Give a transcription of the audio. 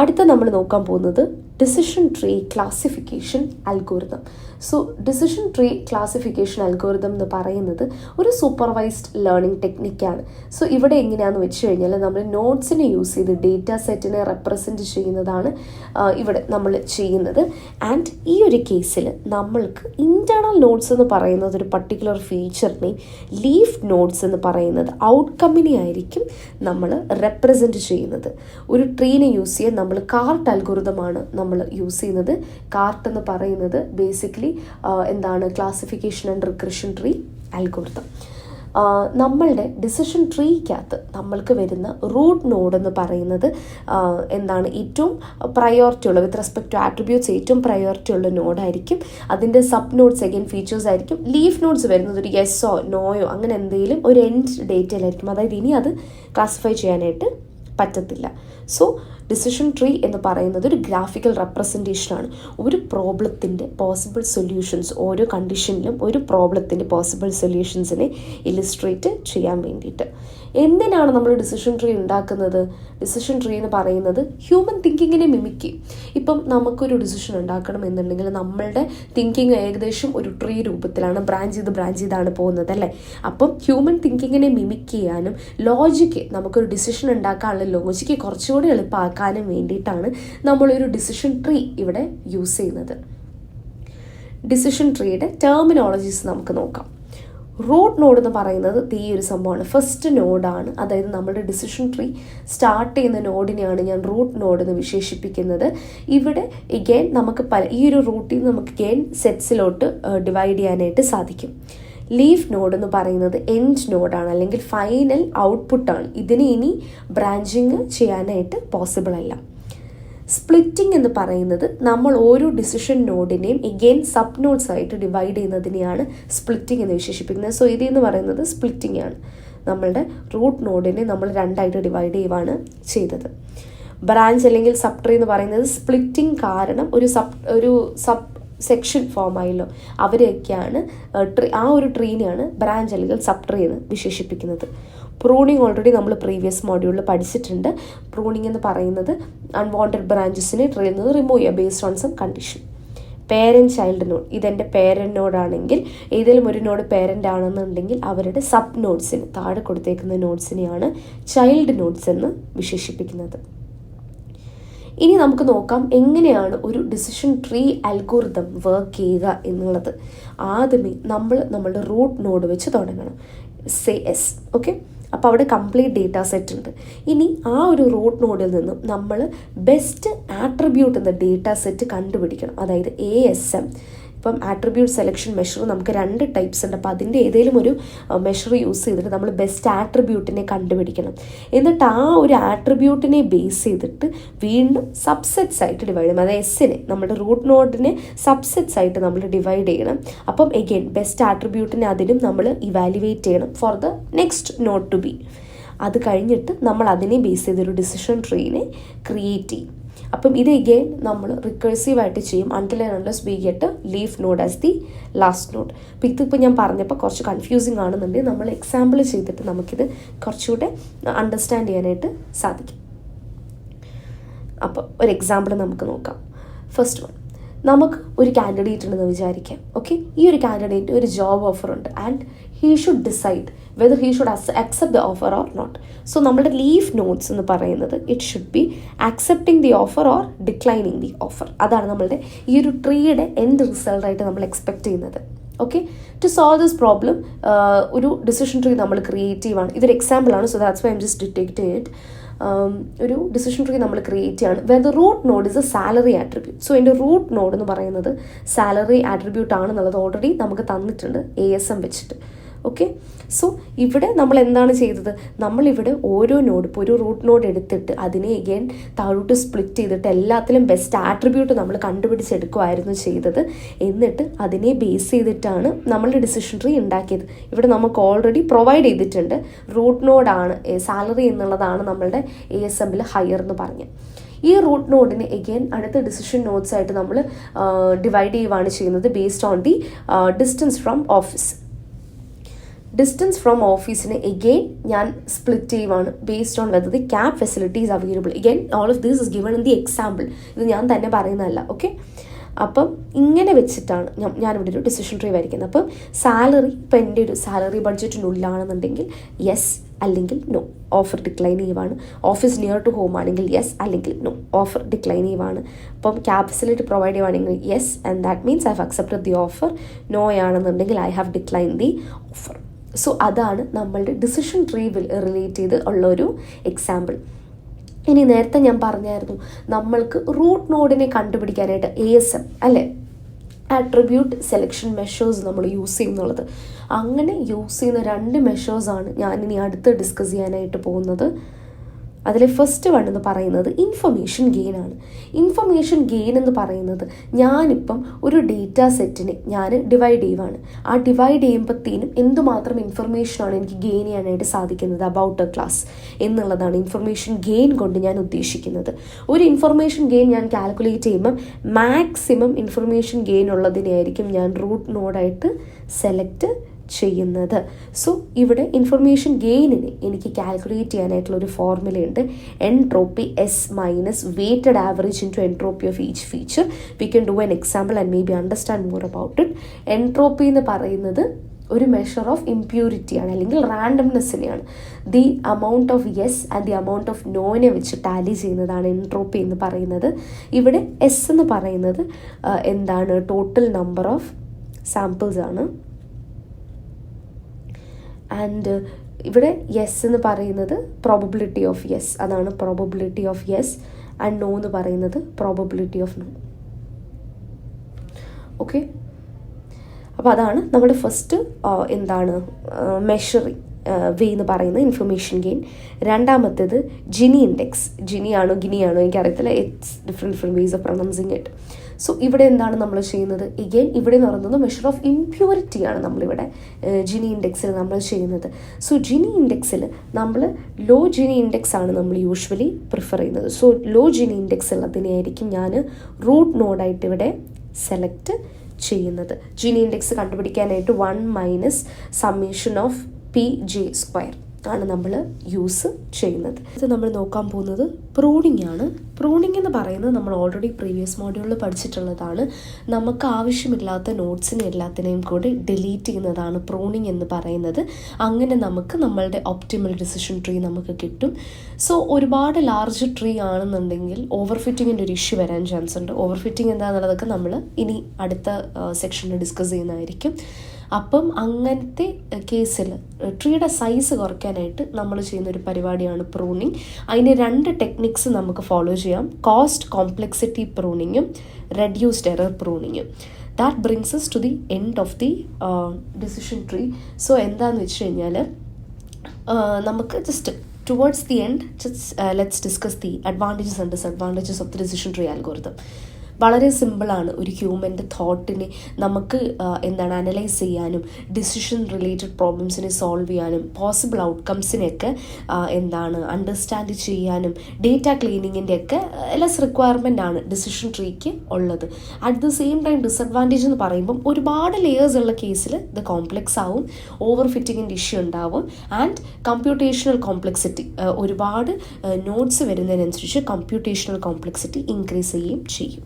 അടുത്ത നമ്മൾ നോക്കാൻ പോകുന്നത് decision tree classification algorithm. So decision tree classification algorithm എന്ന് പറയുന്നത് ഒരു സൂപ്പർവൈസ്ഡ് ലേണിംഗ് ടെക്നിക്കാണ്. സോ ഇവിടെ എങ്ങനെയാണെന്ന് വെച്ച് കഴിഞ്ഞാൽ നമ്മൾ നോട്ട്സിനെ യൂസ് ചെയ്ത് ഡേറ്റ സെറ്റിനെ റെപ്രസെൻറ്റ് ചെയ്യുന്നതാണ് ഇവിടെ നമ്മൾ ചെയ്യുന്നത്. ആൻഡ് ഈ ഒരു കേസിൽ നമ്മൾക്ക് ഇൻറ്റേർണൽ നോട്ട്സ് എന്ന് പറയുന്നത് ഒരു പർട്ടിക്കുലർ ഫീച്ചറിനെയും ലീഫ് നോട്ട്സ് എന്ന് പറയുന്നത് ഔട്ട്കമ്മിനെ ആയിരിക്കും നമ്മൾ റെപ്രസെൻറ്റ് ചെയ്യുന്നത്. ഒരു ട്രീനെ യൂസ് ചെയ്യാൻ നമ്മൾ കാർട്ട് അൽഗോരിതമാണ് നമ്മൾ യൂസ് ചെയ്യുന്നത്. കാർട്ട് എന്ന് പറയുന്നത് ബേസിക്കലി എന്താണ് classification and regression tree algorithm. നമ്മളുടെ ഡിസിഷൻ ട്രീക്കകത്ത് നമ്മൾക്ക് വരുന്ന റൂട്ട് നോഡ് എന്ന് പറയുന്നത് എന്താണ് ഏറ്റവും പ്രയോറിറ്റി ഉള്ള വിത്ത് റെസ്പെക്ട് ടു ആട്രിബ്യൂട്ട്സ് ഏറ്റവും പ്രയോറിറ്റി ഉള്ള നോഡായിരിക്കും. അതിൻ്റെ സബ് നോഡ്സ് അഗൈൻ ഫീച്ചേഴ്സ് ആയിരിക്കും. ലീഫ് നോഡ്സ് വരുന്നത് ഒരു യെസ്സോ നോയോ അങ്ങനെ എന്തെങ്കിലും ഒരു എൻഡ് ഡേറ്റയിലായിരിക്കും. അതായത് ഇനി അത് ക്ലാസിഫൈ ചെയ്യാനായിട്ട് പറ്റത്തില്ല. സോ ഡിസിഷൻ ട്രീ എന്ന് പറയുന്നത് ഒരു ഗ്രാഫിക്കൽ റെപ്രസെൻറ്റേഷനാണ്. ഒരു പ്രോബ്ലത്തിൻ്റെ പോസിബിൾ സൊല്യൂഷൻസ് ഓരോ കണ്ടീഷനിലും ഒരു പ്രോബ്ലത്തിൻ്റെ പോസിബിൾ സൊല്യൂഷൻസിനെ ഇലിസ്ട്രേറ്റ് ചെയ്യാൻ വേണ്ടിയിട്ട്. എന്തിനാണ് നമ്മൾ ഡിസിഷൻ ട്രീ ഉണ്ടാക്കുന്നത്? ഡിസിഷൻ ട്രീ എന്ന് പറയുന്നത് ഹ്യൂമൻ തിങ്കിങ്ങിനെ മിമിക്ക്. ഇപ്പം നമുക്കൊരു ഡിസിഷൻ ഉണ്ടാക്കണം എന്നുണ്ടെങ്കിൽ നമ്മളുടെ തിങ്കിങ് ഏകദേശം ഒരു ട്രീ രൂപത്തിലാണ്, ബ്രാഞ്ച് ചെയ്താണ് പോകുന്നത് അല്ലേ. അപ്പം ഹ്യൂമൻ തിങ്കിങ്ങിനെ മിമിക്ക് ചെയ്യാനും ലോജിക്ക് നമുക്കൊരു ഡിസിഷൻ ഉണ്ടാക്കാനുള്ള ലോജിക്ക് കുറച്ചുകൂടി എളുപ്പമാക്കാനും വേണ്ടിയിട്ടാണ് നമ്മളൊരു ഡിസിഷൻ ട്രീ ഇവിടെ യൂസ് ചെയ്യുന്നത്. ഡിസിഷൻ ട്രീയുടെ ടെർമിനോളജീസ് നമുക്ക് നോക്കാം. റൂട്ട് നോഡ് എന്ന് പറയുന്നത് ഈ ഒരു സംഭവമാണ്, ഫസ്റ്റ് നോഡാണ്. അതായത് നമ്മുടെ ഡിസിഷൻ ട്രീ സ്റ്റാർട്ട് ചെയ്യുന്ന നോഡിനെയാണ് ഞാൻ റൂട്ട് നോഡ് എന്ന് വിശേഷിപ്പിക്കുന്നത്. ഇവിടെ എഗെയിൻ നമുക്ക് ഈ ഒരു റൂട്ടിൽ നിന്ന് നമുക്ക് എഗെയിൻ സെറ്റ്സിലോട്ട് ഡിവൈഡ് ചെയ്യാനായിട്ട് സാധിക്കും. ലീഫ് നോഡ് എന്ന് പറയുന്നത് എൻഡ് നോഡാണ്, അല്ലെങ്കിൽ ഫൈനൽ ഔട്ട്പുട്ടാണ്. ഇതിന് ഇനി ബ്രാഞ്ചിങ് ചെയ്യാനായിട്ട് പോസിബിൾ അല്ല. സ്പ്ലിറ്റിംഗ് എന്ന് പറയുന്നത് നമ്മൾ ഓരോ ഡിസിഷൻ നോഡിനെയും എഗെയിൻ സബ് നോഡ്സ് ആയിട്ട് ഡിവൈഡ് ചെയ്യുന്നതിനെയാണ് സ്പ്ലിറ്റിംഗ് എന്ന് വിശേഷിപ്പിക്കുന്നത്. സോ ഇതെന്ന് പറയുന്നത് സ്പ്ലിറ്റിംഗ് ആണ്. നമ്മളുടെ റൂട്ട് നോഡിനെ നമ്മൾ രണ്ടായിട്ട് ഡിവൈഡ് ചെയ്യുകയാണ് ചെയ്തത്. ബ്രാഞ്ച് അല്ലെങ്കിൽ സബ് ട്രീ എന്ന് പറയുന്നത് സ്പ്ലിറ്റിംഗ് കാരണം ഒരു സബ് സെക്ഷൻ ഫോം ആയല്ലോ, അവരെയൊക്കെയാണ് ആ ഒരു ട്രീനെയാണ് ബ്രാഞ്ച് അല്ലെങ്കിൽ സബ് ട്രീ എന്ന് വിശേഷിപ്പിക്കുന്നത്. പ്രൂണിങ് ഓൾറെഡി നമ്മൾ പ്രീവിയസ് മോഡ്യൂളിൽ പഠിച്ചിട്ടുണ്ട്. പ്രൂണിങ് എന്ന് പറയുന്നത് അൺവാണ്ടഡ് ബ്രാഞ്ചസിനെ ട്രീയിൽ നിന്ന് റിമൂവ് ചെയ്യുക based on some condition. Parent child node, ഇതെൻ്റെ പേരൻറ്റ് നോഡാണെങ്കിൽ ഏതെങ്കിലും ഒരു നോഡ് പേരൻ്റ് ആണെന്നുണ്ടെങ്കിൽ അവരുടെ സബ് നോഡ്സിന് താഴെ കൊടുത്തേക്കുന്ന നോഡ്സിനെയാണ് ചൈൽഡ് നോഡ്സ് എന്ന് വിശേഷിപ്പിക്കുന്നത്. ഇനി നമുക്ക് നോക്കാം എങ്ങനെയാണ് ഒരു ഡിസിഷൻ ട്രീ അൽഗോരിതം വർക്ക് ചെയ്യുക എന്നുള്ളത്. ആദ്യമേ നമ്മളുടെ റൂട്ട് നോഡ് വെച്ച് തുടങ്ങണം, CS. ഓക്കെ, അപ്പോൾ അവിടെ കംപ്ലീറ്റ് ഡേറ്റ സെറ്റ് ഉണ്ട്. ഇനി ആ ഒരു റൂട്ട് നോഡിൽ നിന്നും നമ്മൾ ബെസ്റ്റ് ആട്രിബ്യൂട്ട് എന്ന ഡേറ്റ സെറ്റ് കണ്ടുപിടിക്കണം. അതായത് ASM. ഇപ്പം ആട്രിബ്യൂട്ട് സെലക്ഷൻ മെഷർ നമുക്ക് 2 ടൈപ്സ് ഉണ്ട്. അപ്പോൾ അതിൻ്റെ ഏതെങ്കിലും ഒരു മെഷർ യൂസ് ചെയ്തിട്ട് നമ്മൾ ബെസ്റ്റ് ആട്രിബ്യൂട്ടിനെ കണ്ടുപിടിക്കണം. എന്നിട്ട് ആ ഒരു ആട്രിബ്യൂട്ടിനെ ബേസ് ചെയ്തിട്ട് വീണ്ടും സബ്സെറ്റ്സ് ആയിട്ട് ഡിവൈഡ് ചെയ്യണം. അതായത് എസ്സിനെ നമ്മുടെ റൂട്ട് നോഡിനെ സബ്സെറ്റ്സ് ആയിട്ട് നമ്മൾ ഡിവൈഡ് ചെയ്യണം. അപ്പം എഗെയിൻ ബെസ്റ്റ് ആട്രിബ്യൂട്ടിനെ അതിനും നമ്മൾ ഇവാലുവേറ്റ് ചെയ്യണം for the next node to be. അത് കഴിഞ്ഞിട്ട് നമ്മൾ അതിനെ ബേസ് ചെയ്തൊരു ഡിസിഷൻ ട്രീനെ ക്രിയേറ്റ് ചെയ്യും. അപ്പം ഇത് എഗെയിൻ നമ്മൾ റിക്കേഴ്സീവായിട്ട് ചെയ്യും until and unless we get leaf node as the last node. അപ്പോൾ ഇതിപ്പോൾ ഞാൻ പറഞ്ഞപ്പോൾ കുറച്ച് കൺഫ്യൂസിങ് ആണെന്നുണ്ടെങ്കിൽ നമ്മൾ എക്സാമ്പിൾ ചെയ്തിട്ട് നമുക്കിത് കുറച്ചുകൂടെ അണ്ടർസ്റ്റാൻഡ് ചെയ്യാനായിട്ട് സാധിക്കും. അപ്പോൾ ഒരു എക്സാമ്പിൾ നമുക്ക് നോക്കാം. ഫസ്റ്റ് വൺ, നമുക്ക് ഒരു കാൻഡിഡേറ്റ് ഉണ്ടെന്ന് വിചാരിക്കാം. ഓക്കെ, ഈ ഒരു കാൻഡിഡേറ്റ് ഒരു ജോബ് ഓഫർ ഉണ്ട് and he should decide whether he should accept the offer or not. So നമ്മുടെ ലീഫ് നോട്ട്സ് എന്ന് പറയുന്നത് it should be accepting the offer or declining the offer. അതാണ് നമ്മളുടെ ഈ ഒരു ട്രീയുടെ എൻഡ് റിസൾട്ടായിട്ട് നമ്മൾ എക്സ്പെക്ട് ചെയ്യുന്നത്. Okay, to solve this problem ഒരു ഡിസിഷൻ ട്രീ നമ്മൾ ക്രിയേറ്റ് ചെയ്യുവാണ്. ഇതൊരു എക്സാമ്പിളാണ്. So that's why I'm just detecting it. ഒരു ഡിസിഷൻ ട്രീ നമ്മൾ ക്രിയേറ്റ് ചെയ്യാണ് where the root node is a salary attribute. So എൻ്റെ റൂട്ട് നോഡ് എന്ന് പറയുന്നത് സാലറി ആട്രിബ്യൂട്ട് ആണെന്നുള്ളത് ഓൾറെഡി നമുക്ക് തന്നിട്ടുണ്ട് ASM വെച്ചിട്ട്. ഓക്കെ, സോ ഇവിടെ നമ്മൾ എന്താണ് ചെയ്തത്? നമ്മളിവിടെ ഓരോ നോഡ്, ഇപ്പോൾ ഒരു റൂട്ട് നോഡ് എടുത്തിട്ട് അതിനെ എഗെയിൻ താഴോട്ട് സ്പ്ലിറ്റ് ചെയ്തിട്ട് എല്ലാത്തിലും ബെസ്റ്റ് ആട്രിബ്യൂട്ട് നമ്മൾ കണ്ടുപിടിച്ചെടുക്കുമായിരുന്നു ചെയ്തത്. എന്നിട്ട് അതിനെ ബേസ് ചെയ്തിട്ടാണ് നമ്മളുടെ ഡിസിഷൻ ട്രീ ഉണ്ടാക്കിയത്. ഇവിടെ നമുക്ക് ഓൾറെഡി പ്രൊവൈഡ് ചെയ്തിട്ടുണ്ട് റൂട്ട് നോഡാണ് സാലറി എന്നുള്ളതാണ് നമ്മളുടെ ASMൽ ഹയർ എന്ന് പറഞ്ഞ്. ഈ റൂട്ട് നോഡിനെ എഗെയിൻ അടുത്ത ഡിസിഷൻ നോട്ട്സ് ആയിട്ട് നമ്മൾ ഡിവൈഡ് ചെയ്യുകയാണ് ചെയ്യുന്നത് based on the distance from office. Distance from ഓഫീസിന് എഗെയിൻ ഞാൻ സ്പ്ലിറ്റ് ചെയ്യുവാണ് based on whether the cab facilities available. Again all of this is given in the example. ഇത് ഞാൻ തന്നെ പറയുന്നതല്ല. ഓക്കെ, അപ്പം ഇങ്ങനെ വെച്ചിട്ടാണ് ഞാനിവിടെ ഒരു ഡിസിഷൻ ട്രീ വരയ്ക്കുന്നത്. അപ്പം സാലറി, ഇപ്പം എൻ്റെ ഒരു സാലറി ബഡ്ജറ്റിനുള്ളിലാണെന്നുണ്ടെങ്കിൽ യെസ് അല്ലെങ്കിൽ നോ, ഓഫർ ഡിക്ലൈനീവ് ആണ്. ഓഫീസ് നിയർ ടു ഹോം ആണെങ്കിൽ യെസ് അല്ലെങ്കിൽ നോ, ഓഫർ ഡിക്ലൈനീവ് ആണ്. അപ്പം ക്യാബ് ഫെസിലിറ്റി പ്രൊവൈഡ് ചെയ്യുവാണെങ്കിൽ yes and that means I have accepted the offer. No ആണെന്നുണ്ടെങ്കിൽ I have decline the offer. So അതാണ് നമ്മളുടെ ഡിസിഷൻ ട്രീ റിലേറ്റ് ചെയ്ത് ഉള്ളൊരു എക്സാമ്പിൾ. ഇനി നേരത്തെ ഞാൻ പറഞ്ഞായിരുന്നു നമ്മൾക്ക് റൂട്ട് നോഡിനെ കണ്ടുപിടിക്കാനായിട്ട് ASM അല്ലേ, ആട്രിബ്യൂട്ട് സെലക്ഷൻ മെഷേഴ്സ് നമ്മൾ യൂസ് ചെയ്യുന്നുള്ളത്. അങ്ങനെ യൂസ് ചെയ്യുന്ന 2 മെഷേഴ്സാണ് ഞാനിനി അടുത്ത് ഡിസ്കസ് ചെയ്യാനായിട്ട് പോകുന്നത്. അതിലെ ഫസ്റ്റ് വൺ എന്ന് പറയുന്നത് ഇൻഫർമേഷൻ ഗെയിൻ ആണ്. ഇൻഫർമേഷൻ ഗെയിൻ എന്ന് പറയുന്നത് ഞാനിപ്പം ഒരു ഡേറ്റ സെറ്റിനെ ഞാൻ ഡിവൈഡ് ചെയ്യുവാണ്. ആ ഡിവൈഡ് ചെയ്യുമ്പോഴത്തേനും എന്തുമാത്രം ഇൻഫർമേഷനാണ് എനിക്ക് ഗെയിൻ ചെയ്യാനായിട്ട് സാധിക്കുന്നത് അബൌട്ട് എ ക്ലാസ് എന്നുള്ളതാണ് ഇൻഫർമേഷൻ ഗെയിൻ കൊണ്ട് ഞാൻ ഉദ്ദേശിക്കുന്നത്. ഒരു ഇൻഫർമേഷൻ ഗെയിൻ ഞാൻ കാൽക്കുലേറ്റ് ചെയ്യുമ്പം മാക്സിമം ഇൻഫർമേഷൻ ഗെയിൻ ഉള്ളതിനെയായിരിക്കും ഞാൻ റൂട്ട് നോഡായിട്ട് സെലക്ട് ചെയ്യുന്നത്. സോ ഇവിടെ ഇൻഫർമേഷൻ ഗെയിനിനെ എനിക്ക് കാൽക്കുലേറ്റ് ചെയ്യാനായിട്ടുള്ള ഒരു ഫോർമുലയുണ്ട്. Entropy S minus weighted average into entropy of each feature. We can do an example and maybe understand more about it. Entropy എന്ന് പറയുന്നത് ഒരു മെഷർ ഓഫ് ഇംപ്യൂരിറ്റിയാണ് അല്ലെങ്കിൽ റാൻഡംനെസ്സിനെയാണ്. The amount of yes and the amount of നോനെ വെച്ച് tally ചെയ്യുന്നതാണ് entropy എന്ന് പറയുന്നത്. ഇവിടെ S എന്ന് പറയുന്നത് എന്താണ്, ടോട്ടൽ നമ്പർ ഓഫ് സാമ്പിൾസ് ആണ്. ആൻഡ് ഇവിടെ യെസ് എന്ന് പറയുന്നത് പ്രോബബിലിറ്റി ഓഫ് യെസ്, അതാണ് probability of yes. And no എന്ന് പറയുന്നത് പ്രോബബിലിറ്റി ഓഫ് നോ. ഓക്കെ, അപ്പോൾ അതാണ് നമ്മുടെ ഫസ്റ്റ് എന്താണ് മെഷറിങ് വേ എന്ന് പറയുന്നത് ഇൻഫർമേഷൻ ഗെയിൻ. രണ്ടാമത്തേത് ജിനി ഇൻഡെക്സ്. ജിനിയാണോ ഗിനിയാണോ എനിക്കറിയത്തില്ല, it's different ways of pronouncing it. So ഇവിടെ എന്താണ് നമ്മൾ ചെയ്യുന്നത്, എഗെയിൻ ഇവിടെ എന്ന് പറയുന്നത് മെഷർ ഓഫ് ഇംപ്യൂരിറ്റിയാണ് നമ്മളിവിടെ ജിനി ഇൻഡെക്സിൽ നമ്മൾ ചെയ്യുന്നത്. സോ ജിനി ഇൻഡെക്സിൽ നമ്മൾ ലോ ജിനി ഇൻഡെക്സ് ആണ് നമ്മൾ യൂഷ്വലി പ്രിഫർ ചെയ്യുന്നത്. സോ ലോ ജിനി ഇൻഡെക്സ് ഉള്ളതിനെയായിരിക്കും ഞാൻ റൂട്ട് നോഡായിട്ട് ഇവിടെ സെലക്ട് ചെയ്യുന്നത്. ജിനി ഇൻഡെക്സ് കണ്ടുപിടിക്കാനായിട്ട് 1 മൈനസ് സമ്മേഷൻ ഓഫ് PJ² ആണ് നമ്മൾ യൂസ് ചെയ്യുന്നത്. ഇത് നമ്മൾ നോക്കാൻ പോകുന്നത് പ്രൂണിംഗ് ആണ്. പ്രൂണിംഗ് എന്ന് പറയുന്നത് നമ്മൾ ഓൾറെഡി പ്രീവിയസ് മോഡ്യൂളിൽ പഠിച്ചിട്ടുള്ളതാണ്. നമുക്ക് ആവശ്യമില്ലാത്ത നോട്ട്സിനെ എല്ലാത്തിനെയും കൂടി ഡിലീറ്റ് ചെയ്യുന്നതാണ് പ്രൂണിംഗ് എന്ന് പറയുന്നത്. അങ്ങനെ നമുക്ക് നമ്മളുടെ ഒപ്റ്റിമൽ ഡിസിഷൻ ട്രീ നമുക്ക് കിട്ടും. സോ ഒരുപാട് ലാർജ് ട്രീ ആണെന്നുണ്ടെങ്കിൽ ഓവർ ഫിറ്റിങ്ങിൻ്റെ ഒരു ഇഷ്യൂ വരാൻ ചാൻസ് ഉണ്ട്. ഓവർ ഫിറ്റിംഗ് എന്താണെന്നുള്ളതൊക്കെ നമ്മൾ ഇനി അടുത്ത സെക്ഷനിൽ ഡിസ്കസ് ചെയ്യുന്നതായിരിക്കും. അപ്പം അങ്ങനത്തെ കേസിൽ ട്രീയുടെ സൈസ് കുറയ്ക്കാനായിട്ട് നമ്മൾ ചെയ്യുന്നൊരു പരിപാടിയാണ് പ്രൂണിങ്. അതിന് 2 ടെക്നിക്സ് നമുക്ക് ഫോളോ ചെയ്യാം. കോസ്റ്റ് കോംപ്ലെക്സിറ്റി പ്രൂണിങ്ങും റെഡ്യൂസ്ഡ് എറർ പ്രൂണിങ്ങും. That brings us to the end of the decision tree. So എന്താണെന്ന് വെച്ച് കഴിഞ്ഞാൽ നമുക്ക് just towards the end let's discuss the advantages and disadvantages of the decision tree algorithm. വളരെ സിമ്പിളാണ്. ഒരു ഹ്യൂമൻ്റെ തോട്ടിനെ നമുക്ക് അനലൈസ് ചെയ്യാനും ഡിസിഷൻ റിലേറ്റഡ് പ്രോബ്ലംസിനെ സോൾവ് ചെയ്യാനും പോസിബിൾ ഔട്ട്കംസിനെയൊക്കെ അണ്ടർസ്റ്റാൻഡ് ചെയ്യാനും ഡേറ്റ ക്ലീനിങ്ങിൻ്റെ ഒക്കെ ലെസ് റിക്വയർമെൻ്റ് ആണ് ഡിസിഷൻ ട്രീക്ക് ഉള്ളത്. At the same time disadvantage എന്ന് പറയുമ്പം ഒരുപാട് ലെയേഴ്സ് ഉള്ള കേസിൽ ഇത് കോംപ്ലെക്സ് ആവും, ഓവർ ഫിറ്റിങ്ങിൻ്റെ ഇഷ്യൂ ഉണ്ടാവും. ആൻഡ് കമ്പ്യൂട്ടേഷണൽ കോംപ്ലെക്സിറ്റി, ഒരുപാട് നോട്ട്സ് വരുന്നതിനനുസരിച്ച് കമ്പ്യൂട്ടേഷണൽ കോംപ്ലെക്സിറ്റി ഇൻക്രീസ് ചെയ്യുകയും ചെയ്യും.